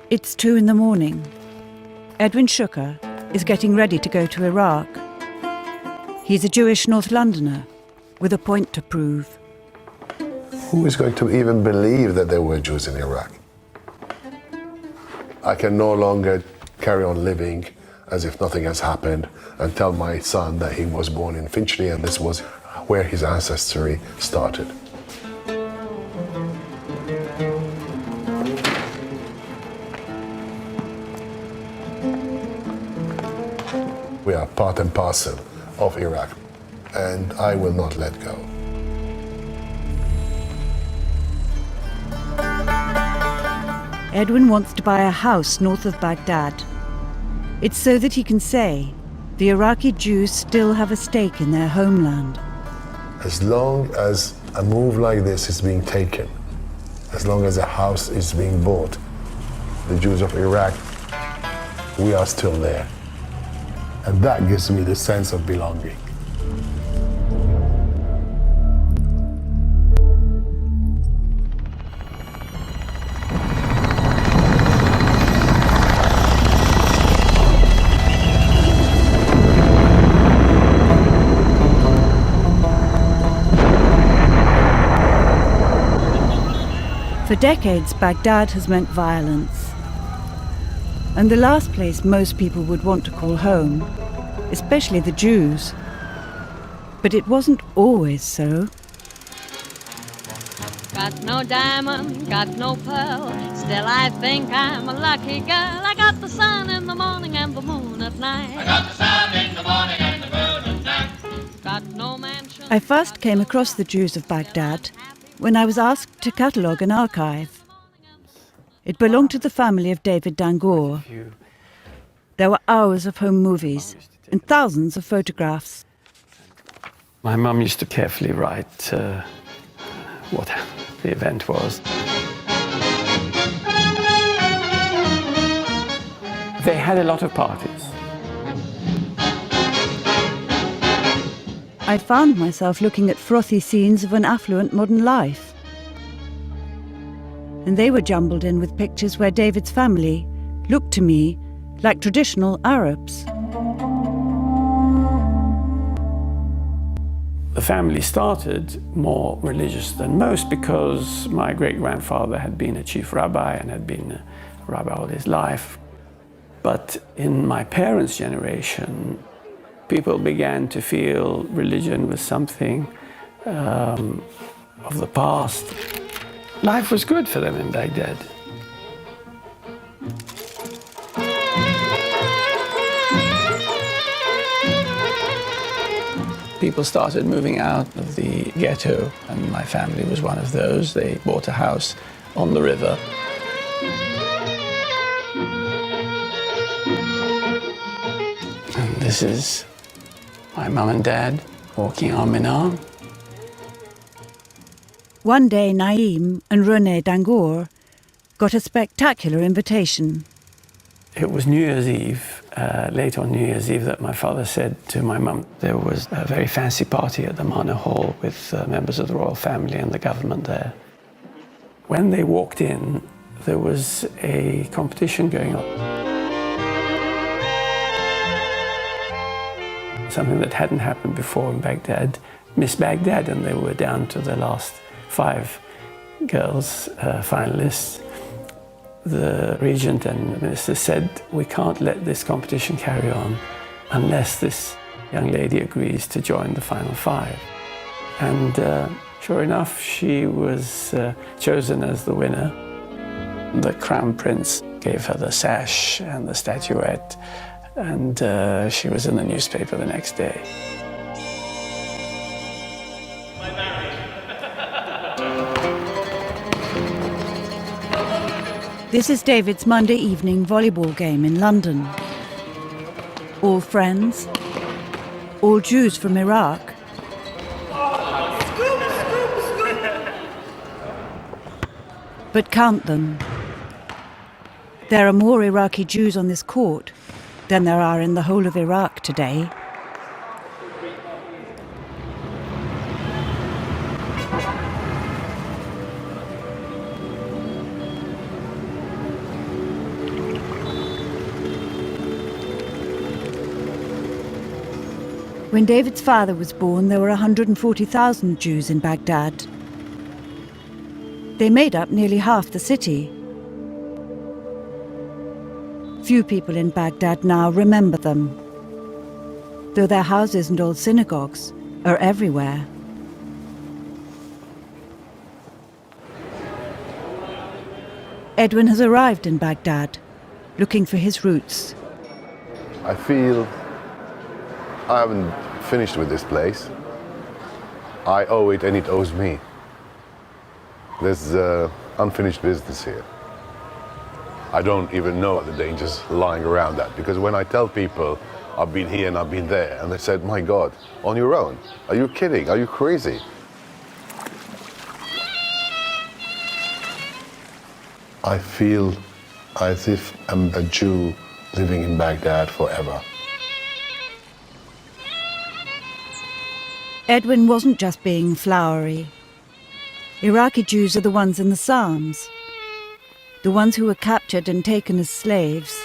It's 2 a.m. Edwin Shooker is getting ready to go to Iraq. He's a Jewish North Londoner with a point to prove. Who is going to even believe that there were Jews in Iraq? I can no longer carry on living as if nothing has happened and tell my son that he was born in Finchley and this was where his ancestry started. We are part and parcel of Iraq, and I will not let go. Edwin wants to buy a house north of Baghdad. It's so that he can say the Iraqi Jews still have a stake in their homeland. As long as a move like this is being taken, as long as a house is being bought, the Jews of Iraq, we are still there. And that gives me the sense of belonging. For decades, Baghdad has meant violence. And the last place most people would want to call home, especially the Jews. But it wasn't always so. Got no diamond, got no pearl, still I think I'm a lucky girl. I got the sun in the morning and the moon at night. I got the sun in the morning and the moon at night. Got no mansion. I first came across the Jews of Baghdad when I was asked to catalogue an archive. It belonged to the family of David Dangoor. There were hours of home movies and thousands of photographs. My mum used to carefully write what the event was. They had a lot of parties. I found myself looking at frothy scenes of an affluent modern life. And they were jumbled in with pictures where David's family looked to me like traditional Arabs. The family started more religious than most because my great-grandfather had been a chief rabbi and had been a rabbi all his life. But in my parents' generation, people began to feel religion was something of the past. Life was good for them in Baghdad. People started moving out of the ghetto, and my family was one of those. They bought a house on the river. And this is my mum and dad walking arm in arm. One day, Naeem and René Dangoor got a spectacular invitation. It was New Year's Eve, late on New Year's Eve, that my father said to my mum there was a very fancy party at the Manor Hall with members of the royal family and the government there. When they walked in, there was a competition going on. Something that hadn't happened before in Baghdad, Miss Baghdad, and they were down to the last 5 girls, finalists. The regent and the minister said, we can't let this competition carry on unless this young lady agrees to join the final 5. And sure enough, she was chosen as the winner. The Crown Prince gave her the sash and the statuette, and she was in the newspaper the next day. This is David's Monday evening volleyball game in London. All friends, all Jews from Iraq. But count them. There are more Iraqi Jews on this court than there are in the whole of Iraq today. When David's father was born, there were 140,000 Jews in Baghdad. They made up nearly half the city. Few people in Baghdad now remember them, though their houses and old synagogues are everywhere. Edwin has arrived in Baghdad, looking for his roots. I feel I haven't finished with this place. I owe it and it owes me. There's unfinished business here. I don't even know the dangers lying around that, because when I tell people I've been here and I've been there, and they said, my God, on your own? Are you kidding? Are you crazy? I feel as if I'm a Jew living in Baghdad forever. Edwin wasn't just being flowery. Iraqi Jews are the ones in the Psalms, the ones who were captured and taken as slaves,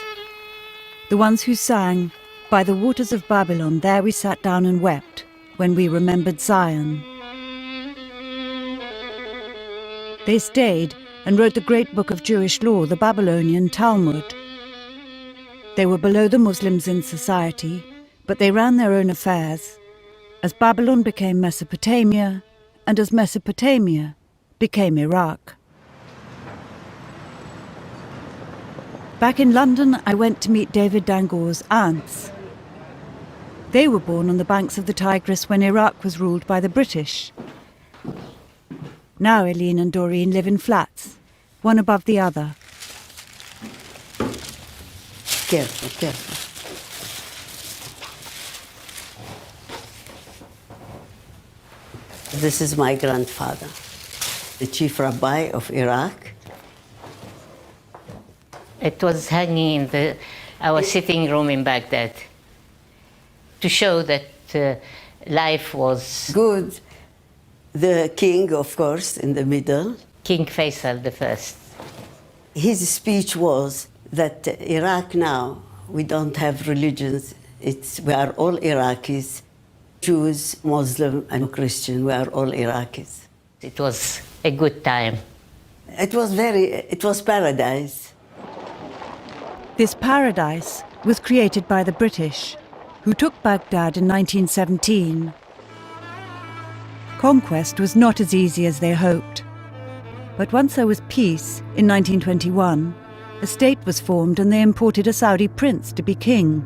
the ones who sang, "By the waters of Babylon, there we sat down and wept when we remembered Zion." They stayed and wrote the great book of Jewish law, the Babylonian Talmud. They were below the Muslims in society, but they ran their own affairs, as Babylon became Mesopotamia, and as Mesopotamia became Iraq. Back in London, I went to meet David Dangour's aunts. They were born on the banks of the Tigris when Iraq was ruled by the British. Now Eileen and Doreen live in flats, one above the other. Careful, careful. This is my grandfather, the chief rabbi of Iraq. It was hanging in our sitting room in Baghdad to show that life was Good. The king, of course, in the middle. King Faisal I. His speech was that Iraq now, we don't have religions. We are all Iraqis, Jews, Muslim, and Christian. We are all Iraqis. It was a good time. It was paradise. This paradise was created by the British, who took Baghdad in 1917. Conquest was not as easy as they hoped. But once there was peace, in 1921, a state was formed and they imported a Saudi prince to be king.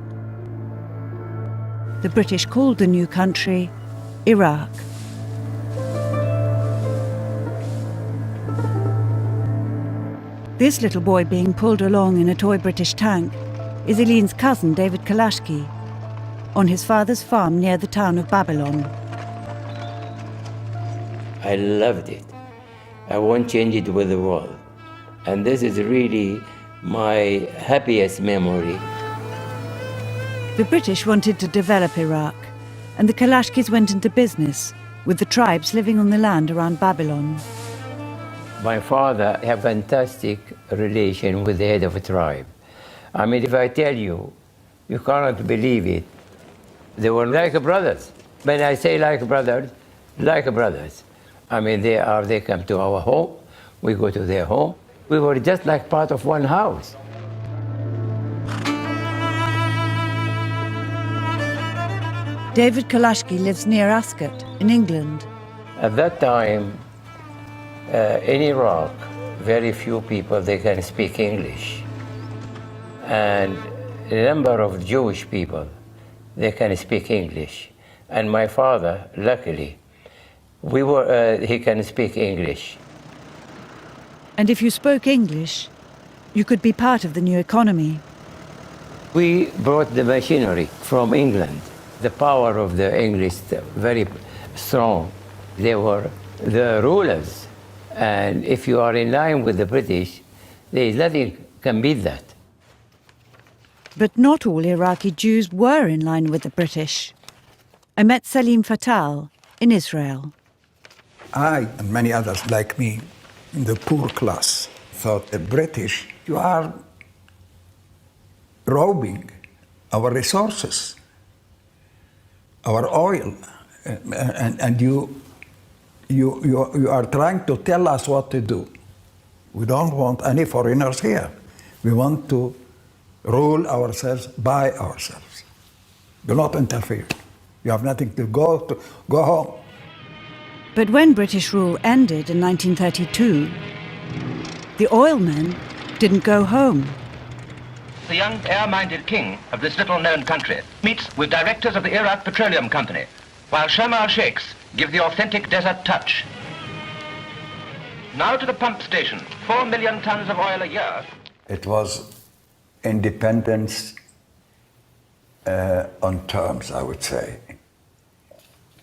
The British called the new country Iraq. This little boy being pulled along in a toy British tank is Eileen's cousin, David Kalashki, on his father's farm near the town of Babylon. I loved it. I won't change it with the world. And this is really my happiest memory. The British wanted to develop Iraq, and the Kalashkis went into business with the tribes living on the land around Babylon. My father had a fantastic relation with the head of a tribe. I mean, if I tell you, you cannot believe it. They were like brothers. When I say like brothers, I mean, they come to our home, we go to their home. We were just like part of one house. David Kalashki lives near Ascot in England. At that time, in Iraq, very few people, they can speak English. And a number of Jewish people, they can speak English. And my father, luckily, he can speak English. And if you spoke English, you could be part of the new economy. We brought the machinery from England. The power of the English, very strong. They were the rulers. And if you are in line with the British, there is nothing can beat that. But not all Iraqi Jews were in line with the British. I met Salim Fatal in Israel. I and many others like me, in the poor class, thought the British, you are robbing our resources, our oil, and you are trying to tell us what to do. We don't want any foreigners here. We want to rule ourselves by ourselves. Do not interfere. You have nothing to go home. But when British rule ended in 1932, the oilmen didn't go home. The young, air-minded king of this little-known country meets with directors of the Iraq Petroleum Company, while Sharm el-Sheikhs give the authentic desert touch. Now to the pump station, 4 million tons of oil a year. It was independence on terms, I would say.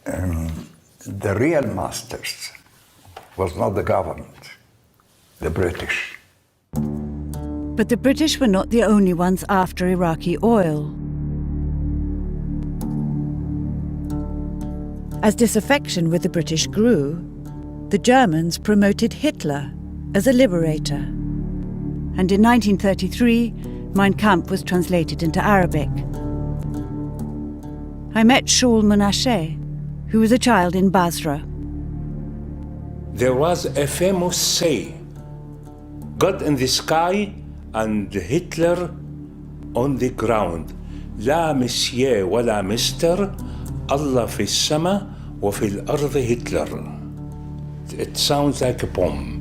The real masters was not the government, the British. But the British were not the only ones after Iraqi oil. As disaffection with the British grew, the Germans promoted Hitler as a liberator. And in 1933, Mein Kampf was translated into Arabic. I met Shaul Menashe, who was a child in Basra. There was a famous saying, God in the sky and Hitler on the ground. لا مسيا ولا مستر الله في السماء وفي الأرض هتلر. It sounds like a poem.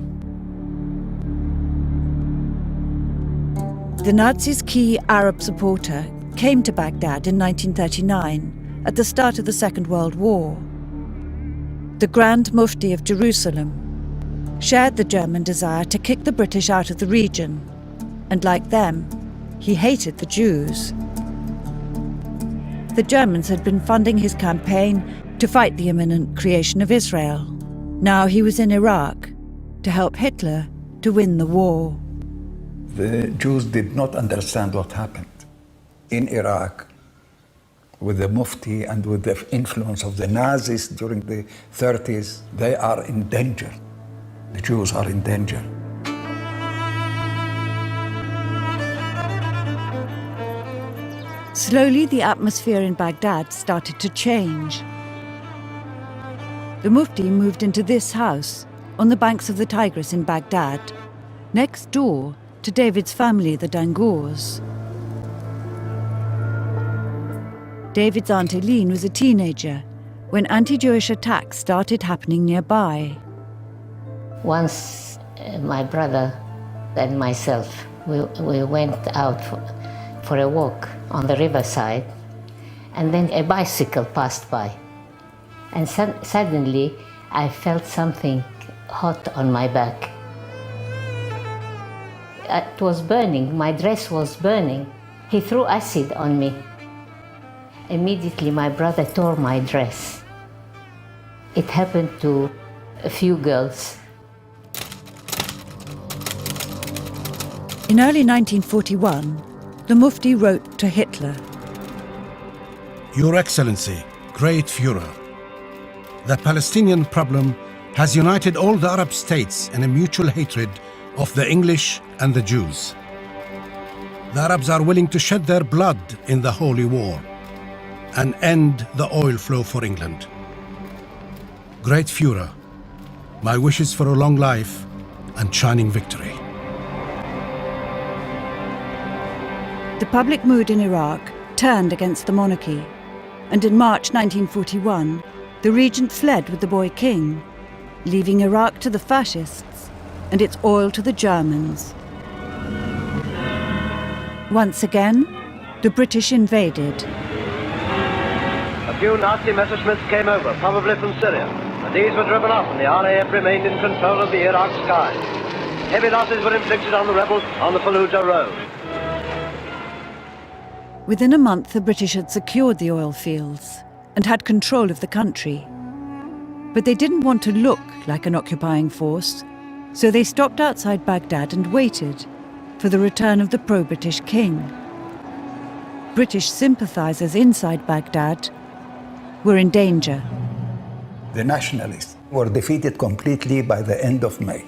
The Nazis' key Arab supporter came to Baghdad in 1939 at the start of the Second World War. The Grand Mufti of Jerusalem shared the German desire to kick the British out of the region, and like them, he hated the Jews. The Germans had been funding his campaign to fight the imminent creation of Israel. Now he was in Iraq to help Hitler to win the war. The Jews did not understand what happened in Iraq with the Mufti and with the influence of the Nazis during the 30s. They are in danger. The Jews are in danger. Slowly, the atmosphere in Baghdad started to change. The Mufti moved into this house on the banks of the Tigris in Baghdad, next door to David's family, the Dangours. David's Aunt Eileen was a teenager when anti-Jewish attacks started happening nearby. Once my brother and myself, we went out for a walk on the riverside, and then a bicycle passed by. And suddenly I felt something hot on my back. It was burning, my dress was burning. He threw acid on me. Immediately my brother tore my dress. It happened to a few girls. In early 1941, the Mufti wrote to Hitler. Your Excellency, Great Führer, the Palestinian problem has united all the Arab states in a mutual hatred of the English and the Jews. The Arabs are willing to shed their blood in the holy war and end the oil flow for England. Great Führer, my wishes for a long life and shining victory. The public mood in Iraq turned against the monarchy, and in March 1941, the regent fled with the boy king, leaving Iraq to the fascists and its oil to the Germans. Once again, the British invaded. A few Nazi Messerschmitts came over, probably from Syria, and these were driven off, and the RAF remained in control of the Iraq skies. Heavy losses were inflicted on the rebels on the Fallujah road. Within a month, the British had secured the oil fields and had control of the country. But they didn't want to look like an occupying force, So they stopped outside Baghdad and waited for the return of the pro-British king. British sympathizers inside Baghdad were in danger. The nationalists were defeated completely by the end of May.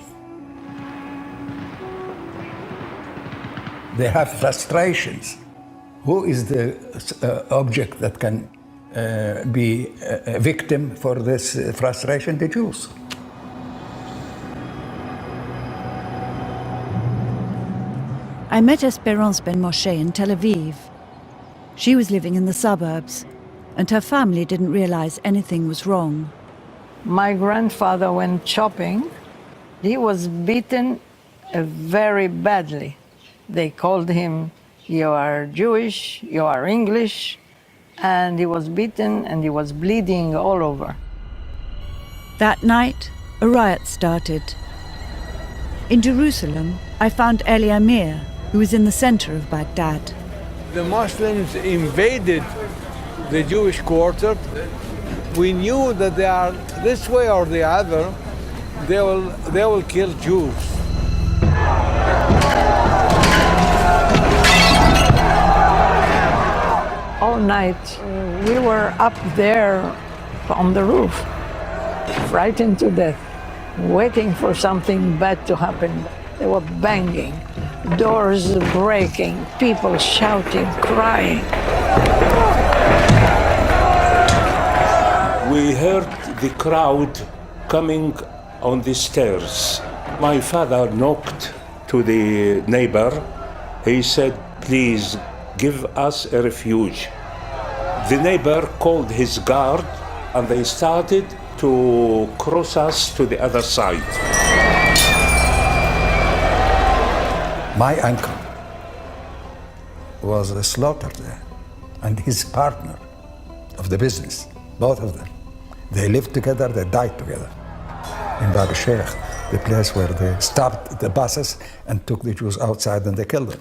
They have frustrations. Who is the object that can be a victim for this frustration? The Jews. I met Espérance Ben Moshe in Tel Aviv. She was living in the suburbs, and her family didn't realize anything was wrong. My grandfather went shopping. He was beaten very badly. They called him, "You are Jewish, you are English," and he was beaten and he was bleeding all over. That night, a riot started. In Jerusalem, I found Eli Amir, who was in the center of Baghdad. The Muslims invaded the Jewish quarter. We knew that they are this way or the other, they will kill Jews. All night, we were up there on the roof, frightened to death, waiting for something bad to happen. They were banging, doors breaking, people shouting, crying. We heard the crowd coming on the stairs. My father knocked to the neighbor. He said, "Please give us a refuge." The neighbor called his guard and they started to cross us to the other side. My uncle was slaughtered there, and his partner of the business, both of them. They lived together, they died together in Bab Sheikh, the place where they stopped the buses and took the Jews outside and they killed them.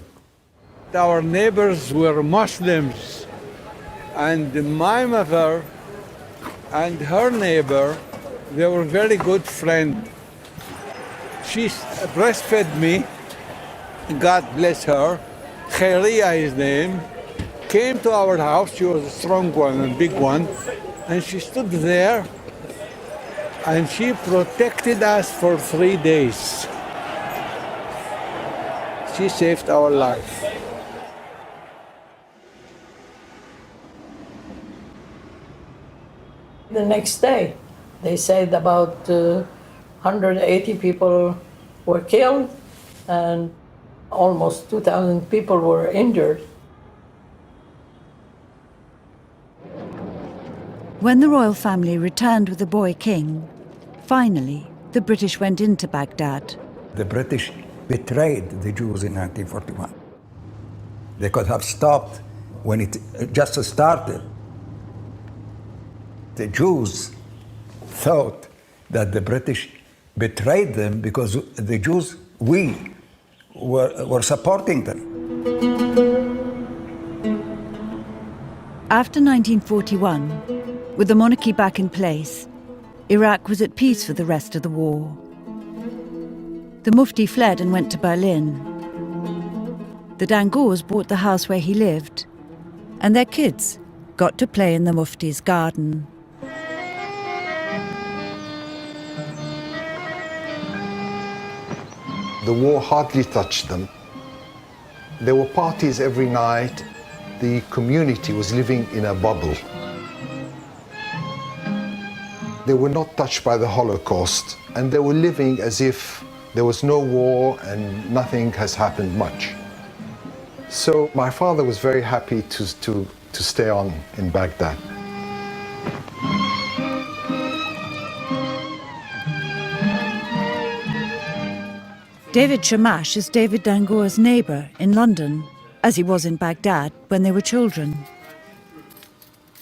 Our neighbors were Muslims, and my mother and her neighbor, they were very good friends. She breastfed me, God bless her. Khairia, his name, came to our house. She was a strong one and big one, and she stood there and she protected us for 3 days. She saved our life. The next day, they said about 180 people were killed and almost 2,000 people were injured. When the royal family returned with the boy king, finally, the British went into Baghdad. The British betrayed the Jews in 1941. They could have stopped when it just started. The Jews thought that the British betrayed them because the Jews, we were supporting them. After 1941, with the monarchy back in place, Iraq was at peace for the rest of the war. The Mufti fled and went to Berlin. The Dangoors bought the house where he lived, and their kids got to play in the Mufti's garden. The war hardly touched them. There were parties every night. The community was living in a bubble. They were not touched by the Holocaust, and they were living as if there was no war and nothing has happened much. So my father was very happy to stay on in Baghdad. David Shamash is David Dangoor's neighbour in London, as he was in Baghdad when they were children.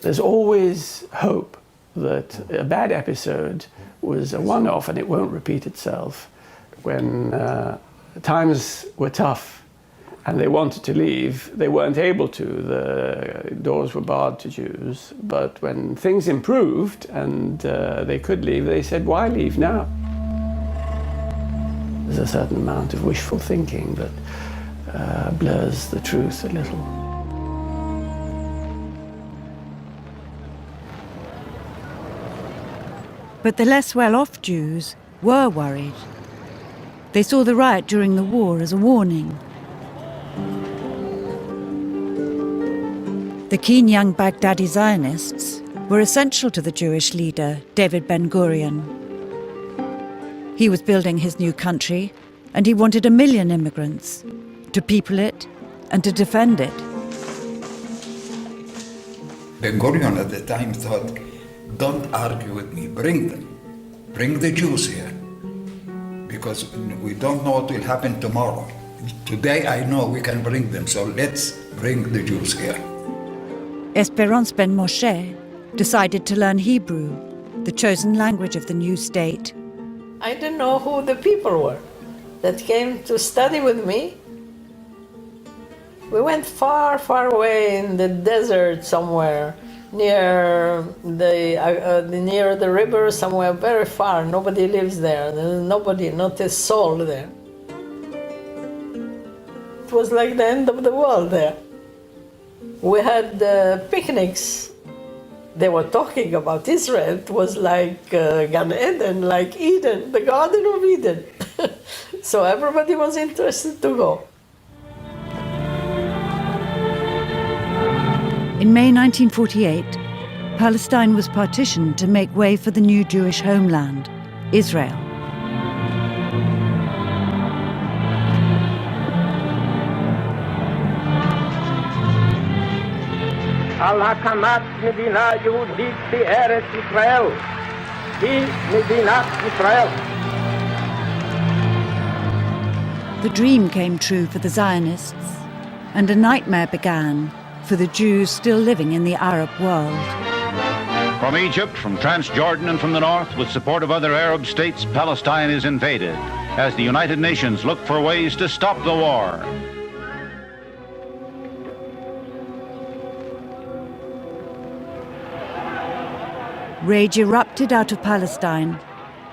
There's always hope that a bad episode was a one-off and it won't repeat itself. When times were tough and they wanted to leave, they weren't able to. The doors were barred to Jews. But when things improved and they could leave, they said, why leave now? There's a certain amount of wishful thinking that blurs the truth a little. But the less well-off Jews were worried. They saw the riot during the war as a warning. The keen young Baghdadi Zionists were essential to the Jewish leader, David Ben-Gurion. He was building his new country, and he wanted 1 million immigrants to people it and to defend it. Ben-Gurion at the time thought, don't argue with me, bring them. Bring the Jews here. Because we don't know what will happen tomorrow. Today I know we can bring them, so let's bring the Jews here. Esperance Ben Moshe decided to learn Hebrew, the chosen language of the new state. I didn't know who the people were that came to study with me. We went far, far away in the desert somewhere, near the river, somewhere very far. Nobody lives there. There's nobody, not a soul there. It was like the end of the world there. We had picnics. They were talking about Israel. It was like Gan Eden, like Eden, the Garden of Eden. So everybody was interested to go. In May 1948, Palestine was partitioned to make way for the new Jewish homeland, Israel. על הקמת מדינה יהודית בארץ ישראל, היא מדינת ישראל. The dream came true for the Zionists, and a nightmare began for the Jews still living in the Arab world. From Egypt, from Transjordan and from the north, with support of other Arab states, Palestine is invaded as the United Nations look for ways to stop the war. Rage erupted out of Palestine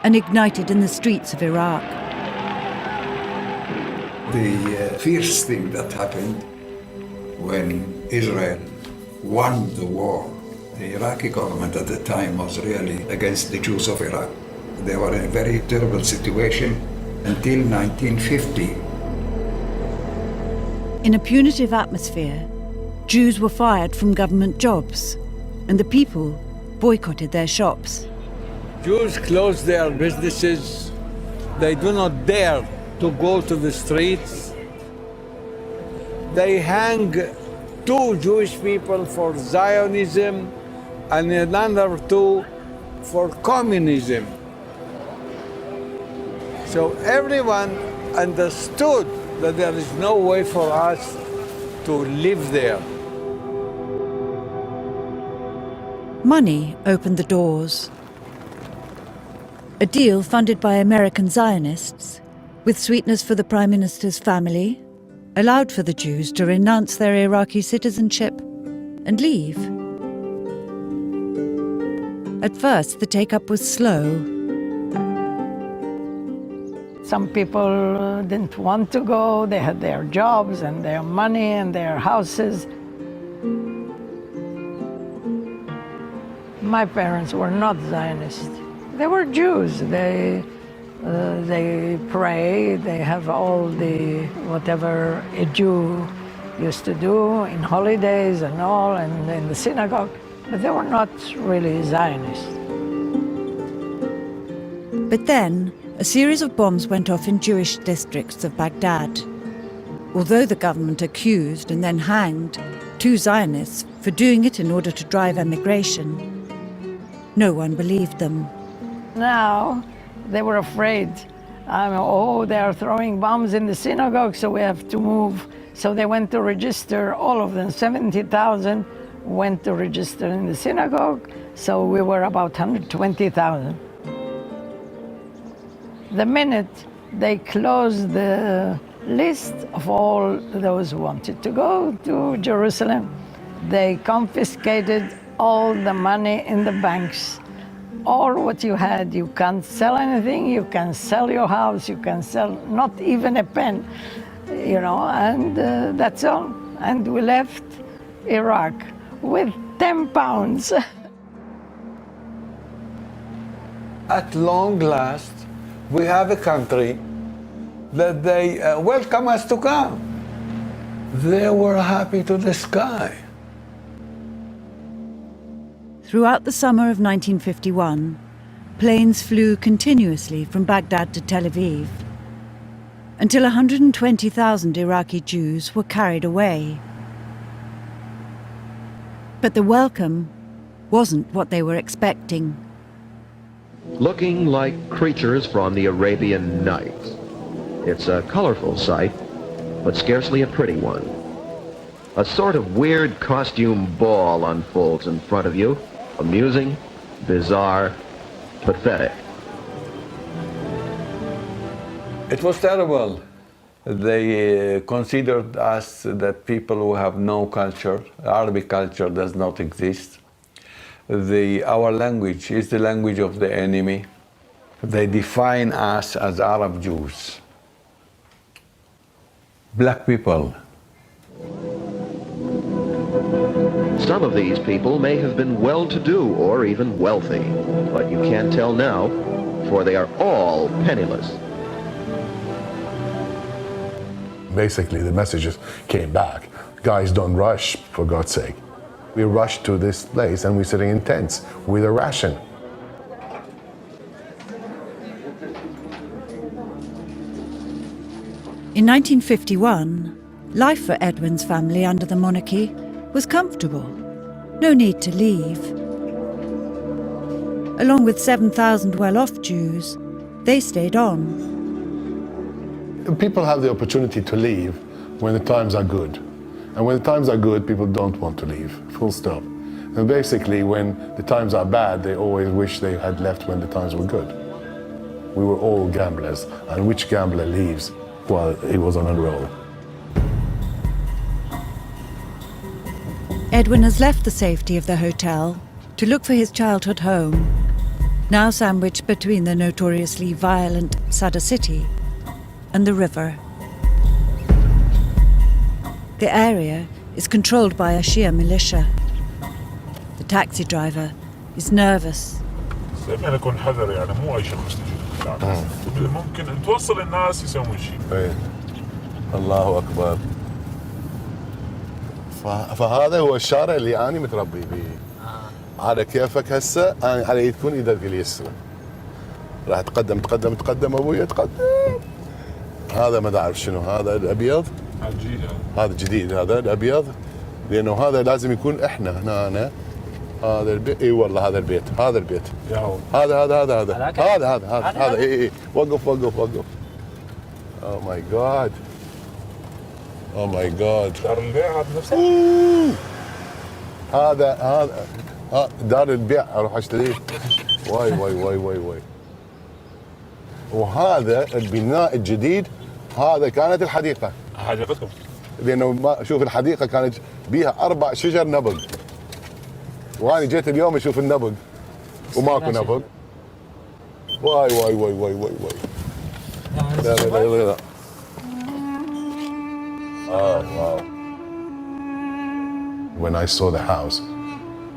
and ignited in the streets of Iraq. The fierce thing that happened when Israel won the war, the Iraqi government at the time was really against the Jews of Iraq. They were in a very terrible situation until 1950. In a punitive atmosphere, Jews were fired from government jobs, and the people boycotted their shops. Jews close their businesses. They do not dare to go to the streets. They hang 2 Jewish people for Zionism and another 2 for communism. So everyone understood that there is no way for us to live there. Money opened the doors. A deal funded by American Zionists, with sweeteners for the Prime Minister's family, allowed for the Jews to renounce their Iraqi citizenship and leave. At first, the take-up was slow. Some people didn't want to go. They had their jobs and their money and their houses. My parents were not Zionists. They were Jews. They pray. They have all the whatever a Jew used to do in holidays and all, and in the synagogue. But they were not really Zionists. But then, a series of bombs went off in Jewish districts of Baghdad. Although the government accused and then hanged 2 Zionists for doing it in order to drive emigration, no one believed them. Now, they were afraid. They are throwing bombs in the synagogue, so we have to move. So they went to register, all of them, 70,000 went to register in the synagogue, so we were about 120,000. The minute they closed the list of all those who wanted to go to Jerusalem, they confiscated all the money in the banks. all what you had. You can't sell anything, you can sell your house, you can sell not even a pen, you know, and that's all. And we left Iraq with 10 pounds. At long last, we have a country that they welcome us to come. They were happy to the sky. Throughout the summer of 1951, planes flew continuously from Baghdad to Tel Aviv, until 120,000 Iraqi Jews were carried away. But the welcome wasn't what they were expecting. Looking like creatures from the Arabian Nights. It's a colorful sight, but scarcely a pretty one. A sort of weird costume ball unfolds in front of you, amusing, bizarre, pathetic. It was terrible. They considered us that people who have no culture, Arabic culture does not exist. Our language is the language of the enemy. They define us as Arab Jews. Black people. Some of these people may have been well-to-do or even wealthy, but you can't tell now, for they are all penniless. Basically, the messages came back. Guys, don't rush, for God's sake. We rushed to this place and we're sitting in tents with a ration. In 1951, life for Edwin's family under the monarchy was comfortable. No need to leave. Along with 7,000 well-off Jews, they stayed on. People have the opportunity to leave when the times are good. And when the times are good, people don't want to leave, full stop. And basically, when the times are bad, they always wish they had left when the times were good. We were all gamblers, and which gambler leaves while he was on a roll? Edwin has left the safety of the hotel to look for his childhood home, now sandwiched between the notoriously violent Sadr City and the river. The area is controlled by a Shia militia. The taxi driver is nervous. دائما يكون حذر يعني مو اي شخص تجي ممكن ان توصل الناس يسوون شيء. الله اكبر. فهذا هو الشارع اللي انا متربي فيه. على كيفك هسه انا على تكون ايدك اليسرى. راح تقدم تقدم تقدم ابوي تقدم. هذا ما اعرف شنو هذا الابيض. هذا جديد هذا الابيض لانه هذا لازم يكون احنا هنا هذا البيت اي والله هذا البيت هذا البيت هذا اي وقف اوه ماي جاد دار البيع هذا نفسه هذا دار البيع اروح اشتريه واي وهذا البناء الجديد هذا كانت الحديقه حديقتكم لانه ما شوف الحديقه كانت بيها 4 شجر نبق وانا جيت اليوم اشوف النبق وماكو نبق واي لا wow. When I saw the house,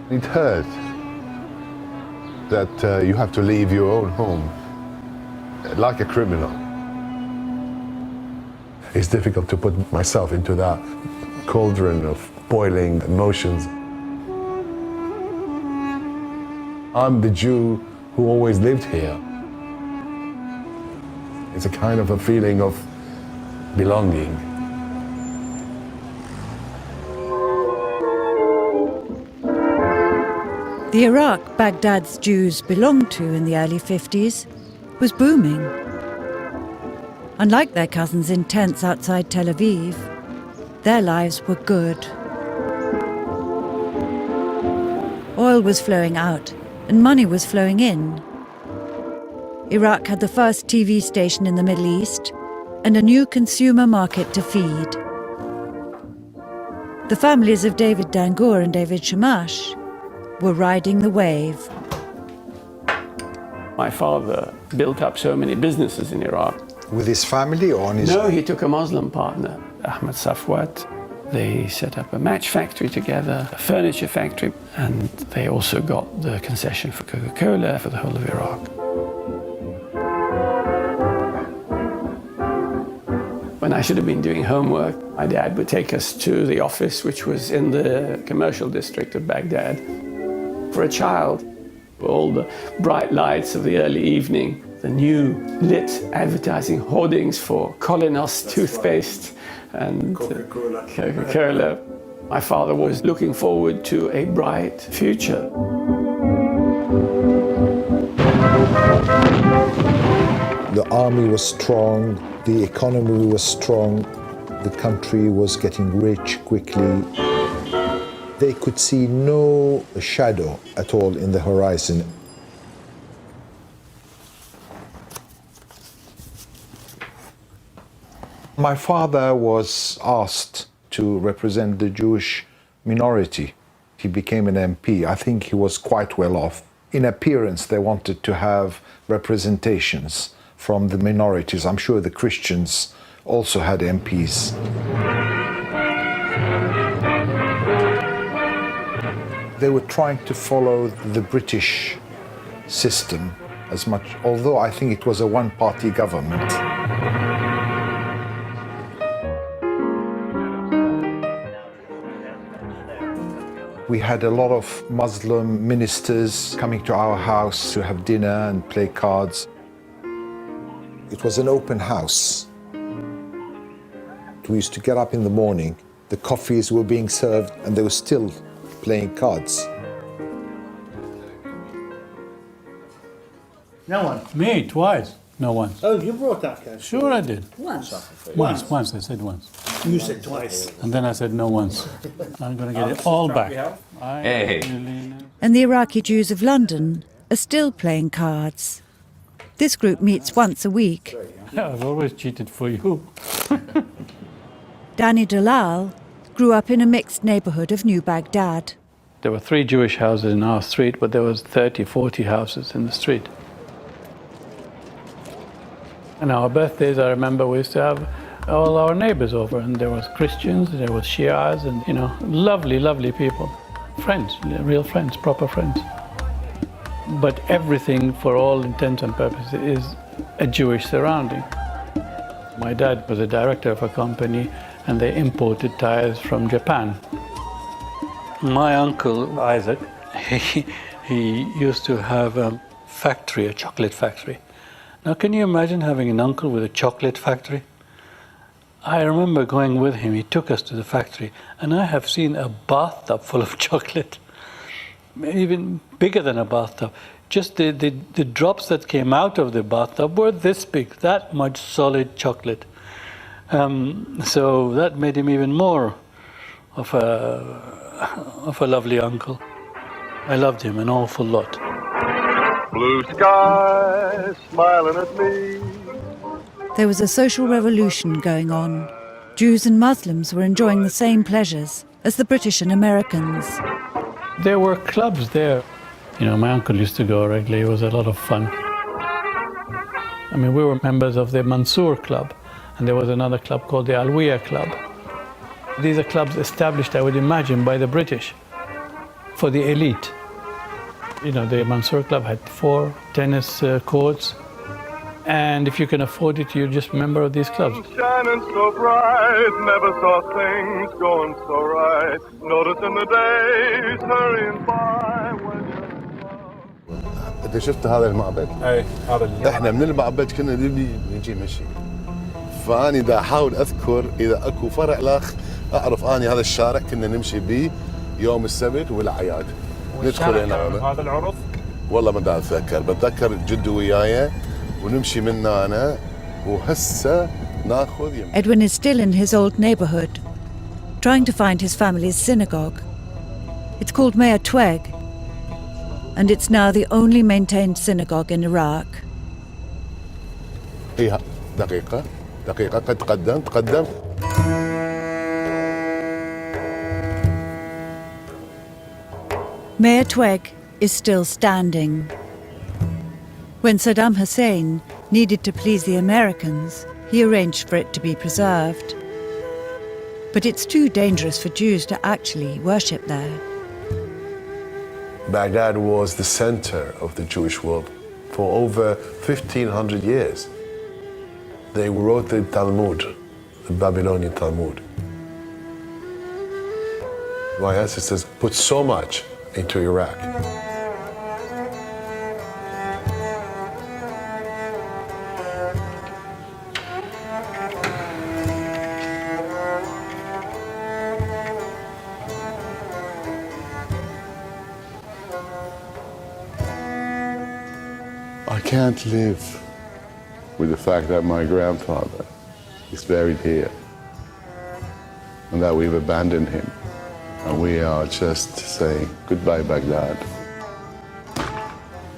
it hurt that you have to leave your own home like a criminal. It's difficult to put myself into that cauldron of boiling emotions. I'm the Jew who always lived here. It's a kind of a feeling of belonging. The Iraq Baghdad's Jews belonged to in the early 50s was booming. Unlike their cousins in tents outside Tel Aviv, their lives were good. Oil was flowing out and money was flowing in. Iraq had the first TV station in the Middle East and a new consumer market to feed. The families of David Dangoor and David Shamash were riding the wave. My father built up so many businesses in Iraq. With his family or on his No, own? he took a Muslim partner, Ahmed Safwat. They set up a match factory together, a furniture factory, and they also got the concession for Coca-Cola for the whole of Iraq. When I should have been doing homework, my dad would take us to the office, which was in the commercial district of Baghdad. For a child, all the bright lights of the early evening, the new lit advertising hoardings for Colinos toothpaste and Coca-Cola. My father was looking forward to a bright future. The army was strong, the economy was strong, the country was getting rich quickly. They could see no shadow at all in the horizon. My father was asked to represent the Jewish minority. He became an MP. I think he was quite well off. In appearance, they wanted to have representations from the minorities. I'm sure the Christians also had MPs. They were trying to follow the British system as much, although I think it was a one-party government. We had a lot of Muslim ministers coming to our house to have dinner and play cards. It was an open house. We used to get up in the morning, the coffees were being served, and they were still playing cards. No one? Me, twice. No, once. Oh, you brought that case? Sure I did. Once? Once, I said once. You said twice. And then I said no once. I'm going to get it all back. And the Iraqi Jews of London are still playing cards. This group meets once a week. Yeah, I've always cheated for you. Danny Dalal grew up in a mixed neighborhood of New Baghdad. There were 3 Jewish houses in our street, but there was 30, 40 houses in the street. And our birthdays, I remember we used to have all our neighbors over, and there was Christians, there was Shias, and, you know, lovely, lovely people. Friends, real friends, proper friends. But everything, for all intents and purposes, is a Jewish surrounding. My dad was a director of a company, and they imported tires from Japan. My uncle, Isaac, he used to have a factory, a chocolate factory. Now, can you imagine having an uncle with a chocolate factory? I remember going with him, he took us to the factory, and I have seen a bathtub full of chocolate, even bigger than a bathtub. Just the drops that came out of the bathtub were this big, that much solid chocolate. So that made him even more of a lovely uncle. I loved him an awful lot. Blue sky smiling at me. There was a social revolution going on. Jews and Muslims were enjoying the same pleasures as the British and Americans. There were clubs there. You know, my uncle used to go regularly. It was a lot of fun. I mean, we were members of the Mansour Club, and there was another club called the Alwiya Club. These are clubs established, I would imagine, by the British for the elite. You know, the Mansour Club had 4 tennis courts, and if you can afford it, you're just a member of these clubs. Shining so bright, never saw things going so right. Noticing the days hurrying by when انت شفت هذا المعبد؟ اي هذا احنا من المعبد كنا نجي مشي. فاني دا احاول اذكر اذا اكو فرع لاخ اعرف اني هذا الشارع كنا نمشي به يوم السبت والاعياد. ندخل هنا هذا العرض؟ والله ما دا اتذكر، بتذكر جدو وياي ونمشي من هنا وهسه ناخذ Edwin is still in his old neighborhood, trying to find his family's synagogue. It's called Meir Tweg, and it's now the only maintained synagogue in Iraq. إيه دقيقة قد تقدم. Meir Tweg is still standing. When Saddam Hussein needed to please the Americans, he arranged for it to be preserved. But it's too dangerous for Jews to actually worship there. Baghdad was the center of the Jewish world for over 1,500 years. They wrote the Talmud, the Babylonian Talmud. My ancestors put so much into Iraq. I can't live with the fact that my grandfather is buried here and that we've abandoned him. And we are just saying goodbye, Baghdad.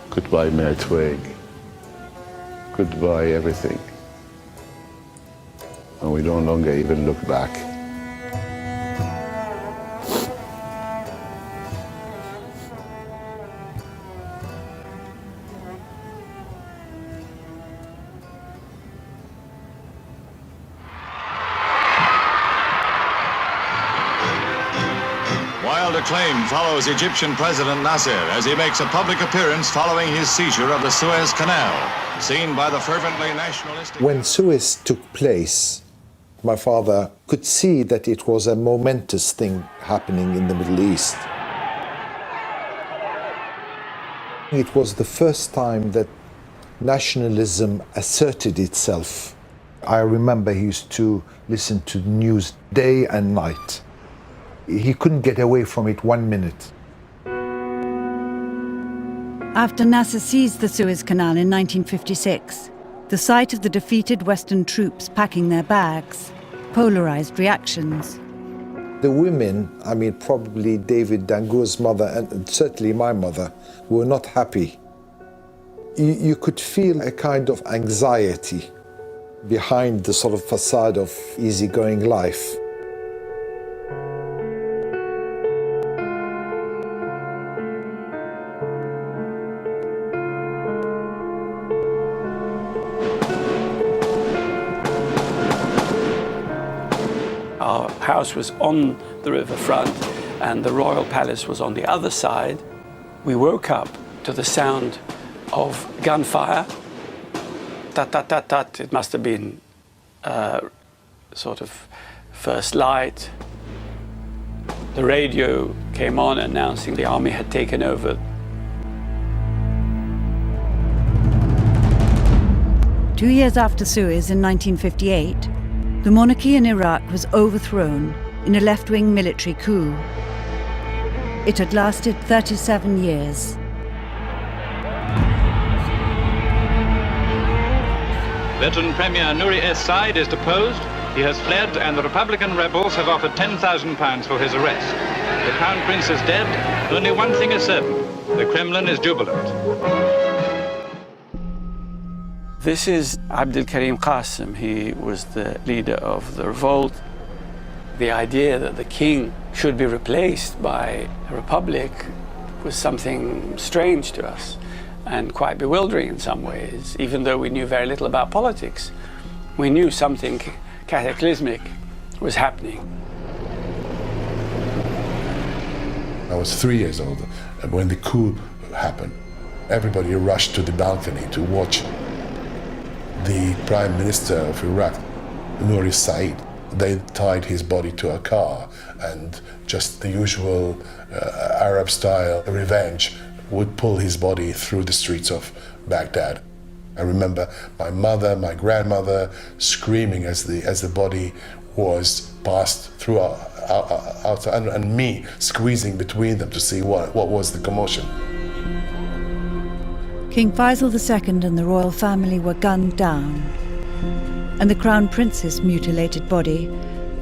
Goodbye, Mayor Twig. Goodbye, everything. And we no longer even look back. Acclaim follows Egyptian President Nasser as he makes a public appearance following his seizure of the Suez Canal, seen by the fervently nationalistic... When Suez took place, my father could see that it was a momentous thing happening in the Middle East. It was the first time that nationalism asserted itself. I remember he used to listen to the news day and night. He couldn't get away from it 1 minute. After Nasser seized the Suez Canal in 1956, the sight of the defeated Western troops packing their bags polarized reactions. The women, I mean, probably David Dangour's mother and certainly my mother, were not happy. You could feel a kind of anxiety behind the sort of facade of easygoing life. Our house was on the riverfront and the royal palace was on the other side. We woke up to the sound of gunfire. Tat, tat, tat, tat. It must have been sort of first light. The radio came on announcing the army had taken over. Two years after Suez in 1958, the monarchy in Iraq was overthrown in a left-wing military coup. It had lasted 37 years. Veteran Premier Nouri Es-Said is deposed. He has fled and the Republican rebels have offered £10,000 for his arrest. The Crown Prince is dead. Only one thing is certain. The Kremlin is jubilant. This is Abdul Karim Qasim. He was the leader of the revolt. The idea that the king should be replaced by a republic was something strange to us and quite bewildering in some ways, even though we knew very little about politics. We knew something cataclysmic was happening. I was 3 years old when the coup happened. Everybody rushed to the balcony to watch the Prime Minister of Iraq, Nouri Es-Said. They tied his body to a car and just the usual Arab-style revenge would pull his body through the streets of Baghdad. I remember my mother, my grandmother screaming as the body was passed through outside, and me squeezing between them to see what was the commotion. King Faisal II and the royal family were gunned down, and the Crown Prince's mutilated body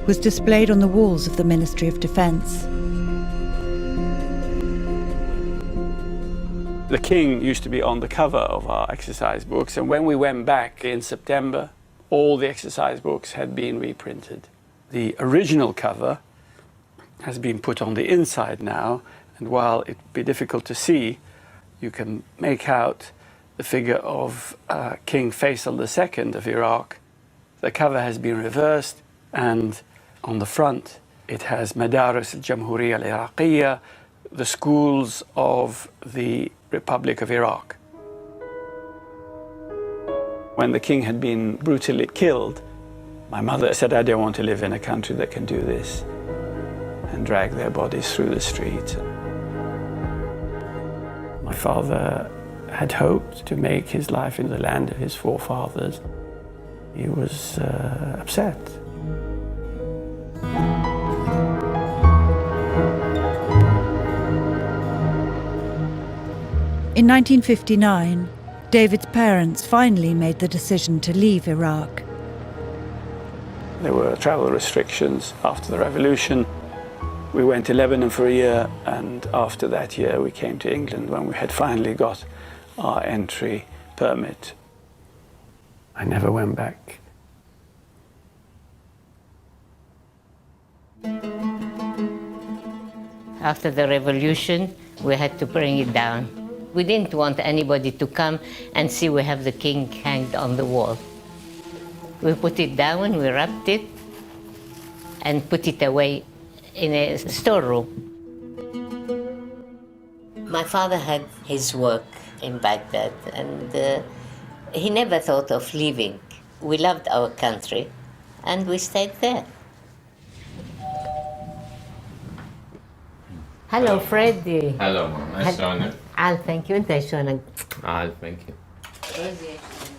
was displayed on the walls of the Ministry of Defence. The king used to be on the cover of our exercise books, and when we went back in September, all the exercise books had been reprinted. The original cover has been put on the inside now, and while it'd be difficult to see, you can make out the figure of King Faisal II of Iraq. The cover has been reversed, and on the front it has Madaris al-Jamhuriyya al-Iraqiyya, the schools of the Republic of Iraq. When the king had been brutally killed, my mother said, I don't want to live in a country that can do this, and drag their bodies through the streets. My father had hoped to make his life in the land of his forefathers. He was upset. In 1959, David's parents finally made the decision to leave Iraq. There were travel restrictions after the revolution. We went to Lebanon for a year, and after that year we came to England when we had finally got our entry permit. I never went back. After the revolution, we had to bring it down. We didn't want anybody to come and see we have the king hanged on the wall. We put it down, we wrapped it, and put it away in a storeroom. My father had his work in Baghdad, and he never thought of leaving. We loved our country, and we stayed there. Hello, Freddie. Hello, nice showing you. Thank you, and Thank you.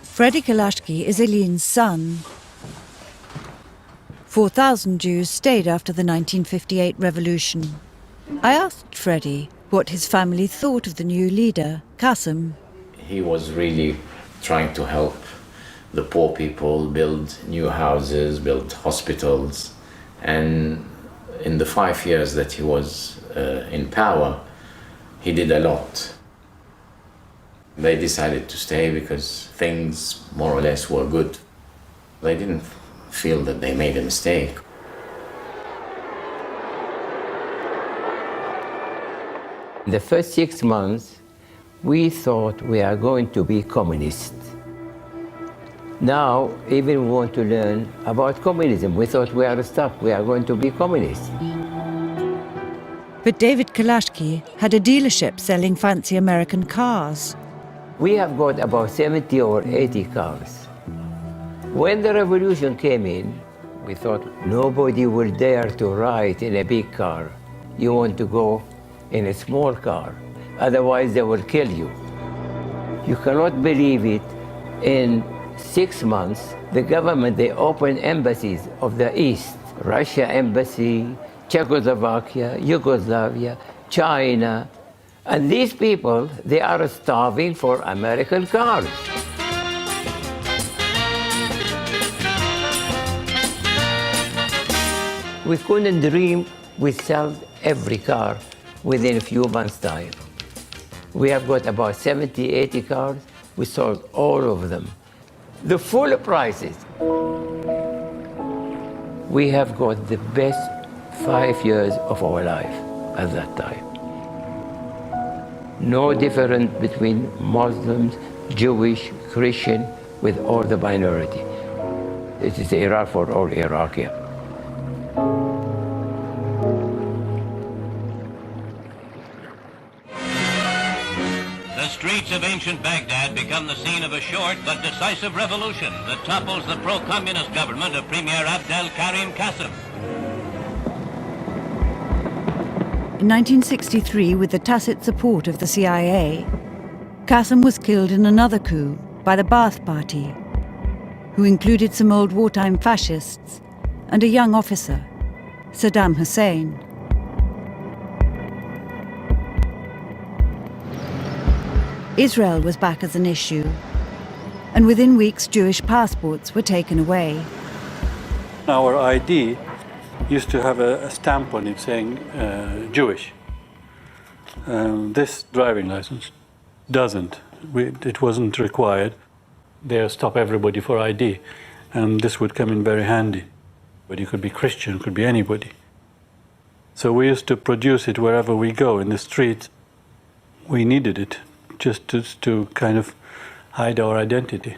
Freddie Kalashki is Ilin's son. 4,000 Jews stayed after the 1958 revolution. I asked Freddie what his family thought of the new leader, Qasim. He was really trying to help the poor people build new houses, build hospitals, and in the 5 years that he was in power, he did a lot. They decided to stay because things more or less were good. They didn't feel that they made a mistake. In the first 6 months, we thought we are going to be communist. Now, even we want to learn about communism. We thought we are stuck, we are going to be communists. But David Kalashki had a dealership selling fancy American cars. We have got about 70 or 80 cars. When the revolution came in, we thought nobody will dare to ride in a big car. You want to go in a small car, otherwise they will kill you. You cannot believe it. In 6 months, the government, they opened embassies of the East, Russia embassy, Czechoslovakia, Yugoslavia, China. And these people, they are starving for American cars. We couldn't dream we'd sell every car within a few months' time. We have got about 70, 80 cars. We sold all of them. The full prices. We have got the best 5 years of our life at that time. No difference between Muslims, Jewish, Christian, with all the minority. It is Iraq for all Iraqi. The streets of ancient Baghdad become the scene of a short but decisive revolution that topples the pro-communist government of Premier Abdel Karim Qasim. In 1963, with the tacit support of the CIA, Qasim was killed in another coup by the Ba'ath Party, who included some old wartime fascists and a young officer, Saddam Hussein. Israel was back as an issue, and within weeks Jewish passports were taken away. Our ID used to have a stamp on it saying Jewish. This driving license doesn't. It wasn't required. They stop everybody for ID, and this would come in very handy. But you could be Christian, could be anybody. So we used to produce it wherever we go in the street. We needed it just to kind of hide our identity.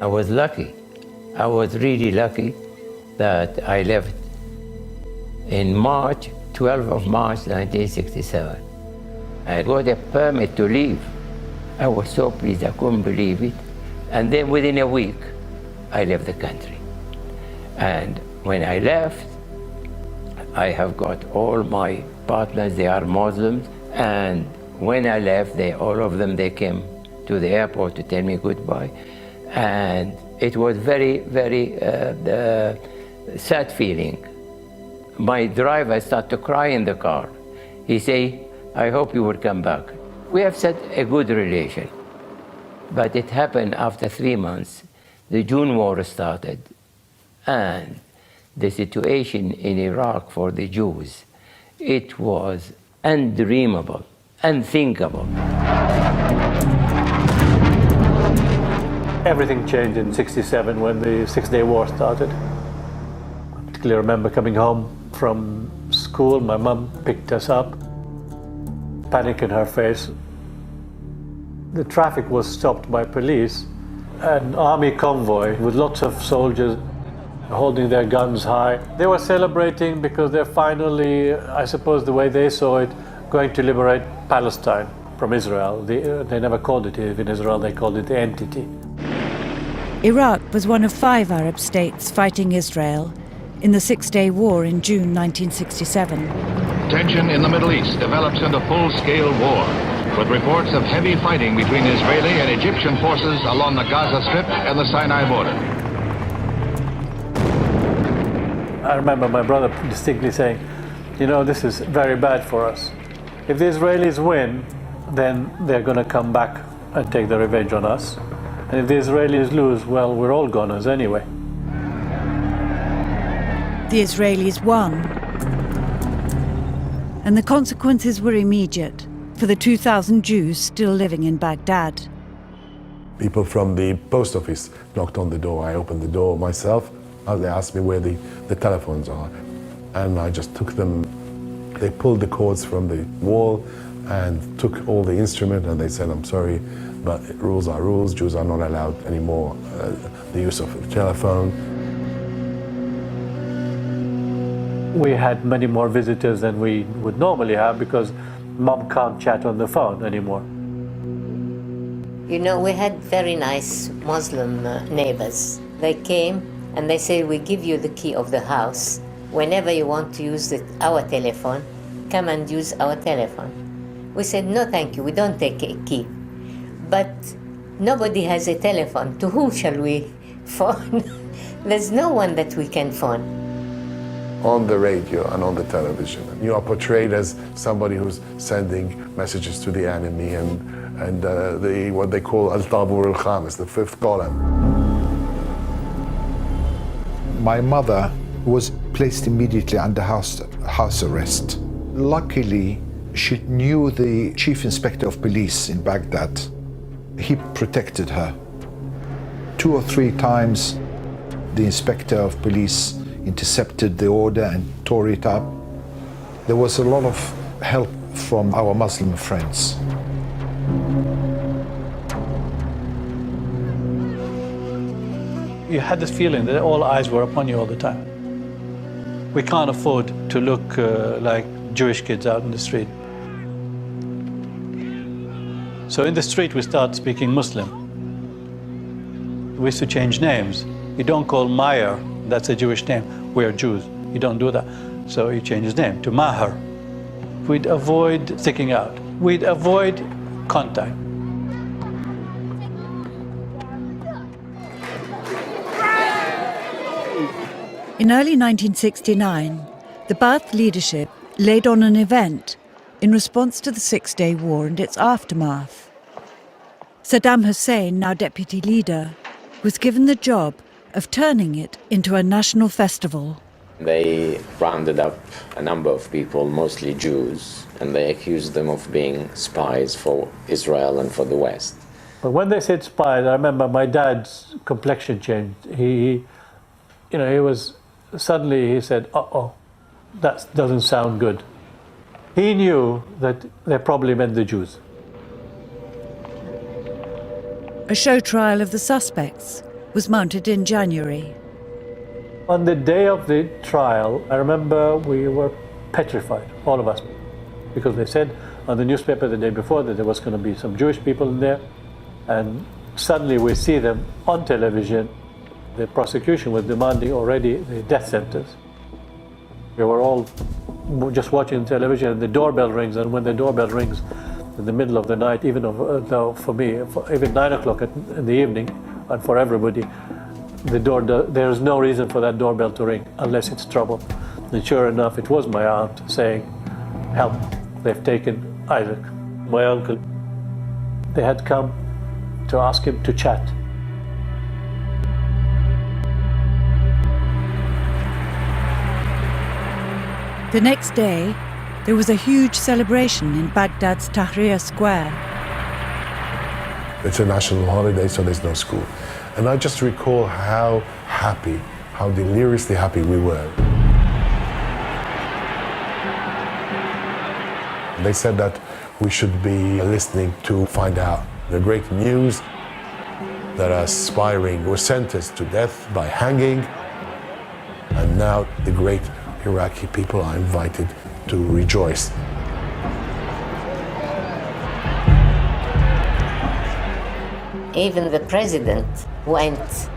I was lucky. I was really lucky that I left in March, 12th of March 1967. I got a permit to leave. I was so pleased, I couldn't believe it. And then within a week, I left the country. And when I left, I have got all my partners, they are Muslims. And when I left, all of them, they came to the airport to tell me goodbye. And it was very, very sad feeling. My driver started to cry in the car. He said, I hope you will come back. We have set a good relation. But it happened after 3 months. The June War started. And the situation in Iraq for the Jews, it was undreamable, unthinkable. Everything changed in '67 when the Six-Day War started. I particularly remember coming home from school. My mum picked us up, panic in her face. The traffic was stopped by police, an army convoy with lots of soldiers holding their guns high. They were celebrating because they're finally, I suppose the way they saw it, going to liberate Palestine from Israel. They never called it in Israel, they called it the entity. Iraq was one of 5 Arab states fighting Israel in the Six-Day War in June 1967. Tension in the Middle East develops into full-scale war, with reports of heavy fighting between Israeli and Egyptian forces along the Gaza Strip and the Sinai border. I remember my brother distinctly saying, you know, this is very bad for us. If the Israelis win, then they're going to come back and take the revenge on us. And if the Israelis lose, well, we're all goners anyway. The Israelis won. And the consequences were immediate for the 2,000 Jews still living in Baghdad. People from the post office knocked on the door. I opened the door myself. They asked me where the telephones are. And I just took them. They pulled the cords from the wall and took all the instrument, and they said, I'm sorry, but rules are rules. Jews are not allowed anymore the use of the telephone. We had many more visitors than we would normally have because Mom can't chat on the phone anymore. You know, we had very nice Muslim neighbors. They came and they said, we give you the key of the house. Whenever you want to use our telephone, come and use our telephone. We said, no, thank you, we don't take a key. But nobody has a telephone. To whom shall we phone? There's no one that we can phone. On the radio and on the television, you are portrayed as somebody who's sending messages to the enemy and what they call al-tabur al-khamis, the 5th column. My mother was placed immediately under house arrest. Luckily, she knew the chief inspector of police in Baghdad. He protected her. 2 or 3 times, the inspector of police intercepted the order and tore it up. There was a lot of help from our Muslim friends. You had this feeling that all eyes were upon you all the time. We can't afford to look like Jewish kids out in the street. So in the street we start speaking Muslim. We used to change names. You don't call Meyer, that's a Jewish name. We're Jews. You don't do that. So you change his name to Maher. We'd avoid sticking out. We'd avoid contact. In early 1969, the Ba'ath leadership laid on an event in response to the Six-Day War and its aftermath. Saddam Hussein, now deputy leader, was given the job of turning it into a national festival. They rounded up a number of people, mostly Jews, and they accused them of being spies for Israel and for the West. But when they said spies, I remember my dad's complexion changed. He said, uh-oh, that doesn't sound good. He knew that they probably meant the Jews. A show trial of the suspects was mounted in January. On the day of the trial, I remember we were petrified, all of us, because they said on the newspaper the day before that there was going to be some Jewish people in there, and suddenly we see them on television. The prosecution was demanding already the death sentence. We were all just watching television, and the doorbell rings, and when the doorbell rings in the middle of the night, even though for me, even 9 o'clock in the evening, and for everybody, there is no reason for that doorbell to ring unless it's trouble. And sure enough, it was my aunt saying, "Help, they've taken Isaac, my uncle." They had come to ask him to chat. The next day, there was a huge celebration in Baghdad's Tahrir Square. It's a national holiday, so there's no school. And I just recall how happy, how deliriously happy we were. They said that we should be listening to find out the great news that aspiring were sentenced to death by hanging, and now the great Iraqi people are invited to rejoice. Even the president went.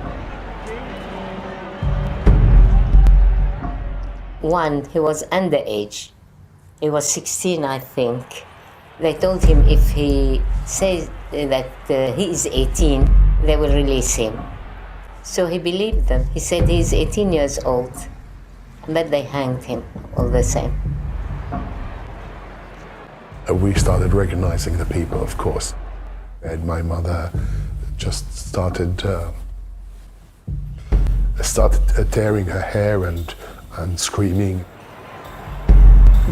One, he was underage. He was 16, I think. They told him if he says that he is 18, they will release him. So he believed them. He said he is 18 years old, but they hanged him all the same. We started recognizing the people, of course. And my mother just started tearing her hair and screaming.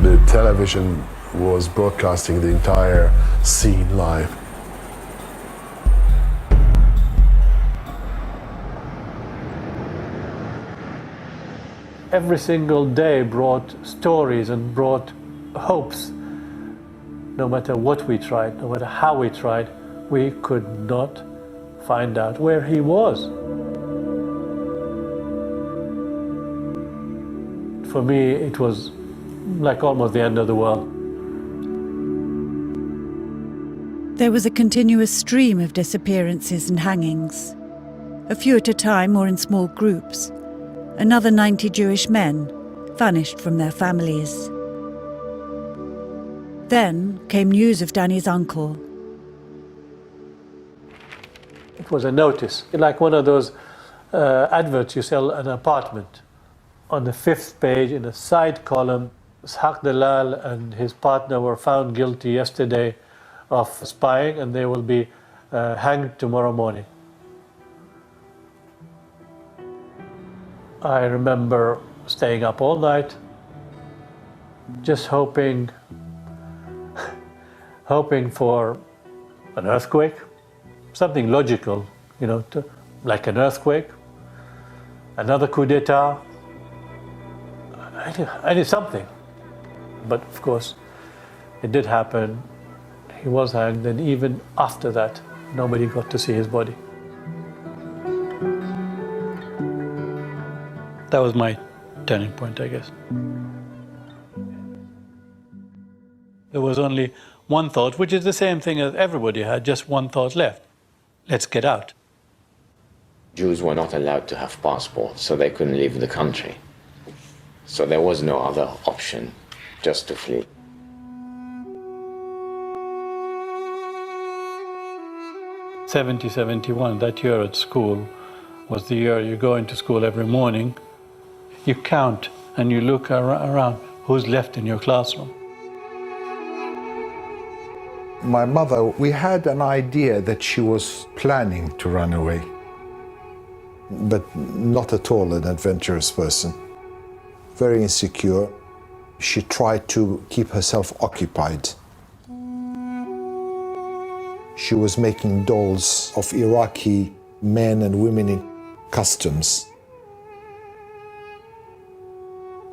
The television was broadcasting the entire scene live. Every single day brought stories and brought hopes. No matter what we tried, no matter how we tried, we could not find out where he was. For me, it was like almost the end of the world. There was a continuous stream of disappearances and hangings, a few at a time or in small groups. Another 90 Jewish men vanished from their families. Then came news of Danny's uncle. It was a notice, like one of those adverts you sell an apartment. On the 5th page, in a side column, Ishaq Dalal and his partner were found guilty yesterday of spying, and they will be hanged tomorrow morning. I remember staying up all night, just hoping for an earthquake, something logical, you know, like an earthquake, another coup d'etat. I did something. But of course, it did happen. He was hanged, and even after that, nobody got to see his body. That was my turning point, I guess. There was only one thought, which is the same thing as everybody had, just one thought left. Let's get out. Jews were not allowed to have passports, so they couldn't leave the country. So there was no other option, just to flee. '71, that year at school was the year you go into school every morning, you count and you look around who's left in your classroom. My mother, we had an idea that she was planning to run away, but not at all an adventurous person. Very insecure. She tried to keep herself occupied. She was making dolls of Iraqi men and women in customs.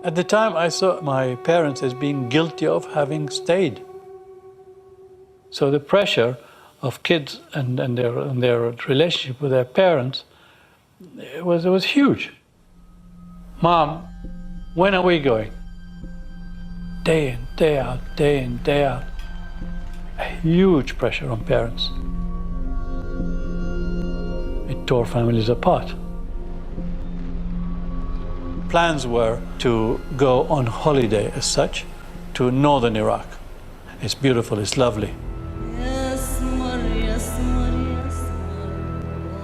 At the time, I saw my parents as being guilty of having stayed. So the pressure of kids and their relationship with their parents, it was huge. Mom, when are we going? Day in, day out, day in, day out. A huge pressure on parents. It tore families apart. Plans were to go on holiday as such to northern Iraq. It's beautiful, it's lovely.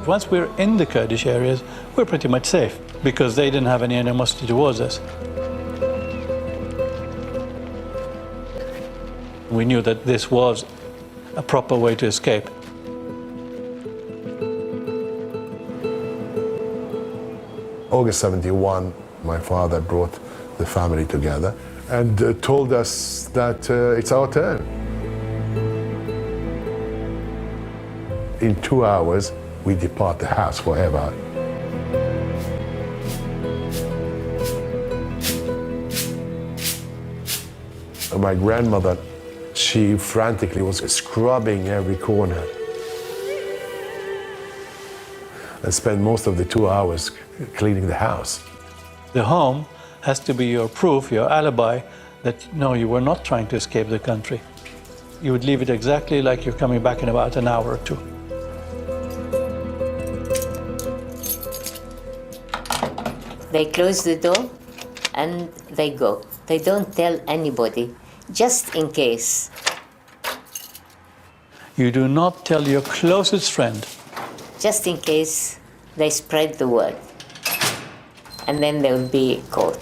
Once we're in the Kurdish areas, we're pretty much safe because they didn't have any animosity towards us. We knew that this was a proper way to escape. August 71, my father brought the family together and told us that it's our turn. In 2 hours, we depart the house forever. My grandmother, she frantically was scrubbing every corner and spent most of the 2 hours cleaning the house. The home has to be your proof, your alibi, that no, you were not trying to escape the country. You would leave it exactly like you're coming back in about an hour or two. They close the door and they go. They don't tell anybody, just in case. You do not tell your closest friend. Just in case they spread the word. And then they will be caught.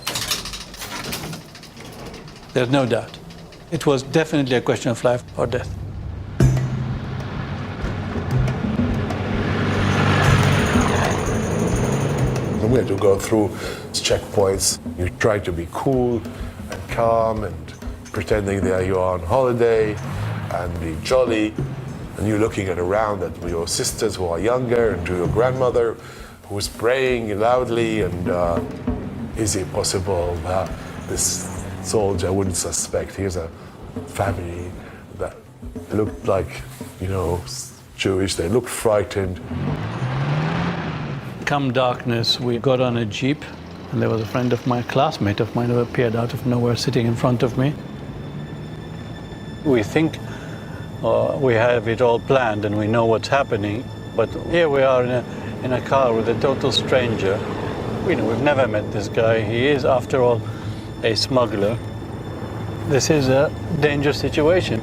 There's no doubt. It was definitely a question of life or death. We had to go through checkpoints. You try to be cool and calm and pretending that you are on holiday and be jolly. And you're looking around at your sisters who are younger and to your grandmother who's praying loudly. And is it possible that this soldier wouldn't suspect? Here's a family that looked like, Jewish. They looked frightened. Come darkness, we got on a jeep, and there was a friend of mine, classmate of mine, who appeared out of nowhere sitting in front of me. We think we have it all planned and we know what's happening, but here we are in a car with a total stranger. We've never met this guy. He is, after all, a smuggler. This is a dangerous situation.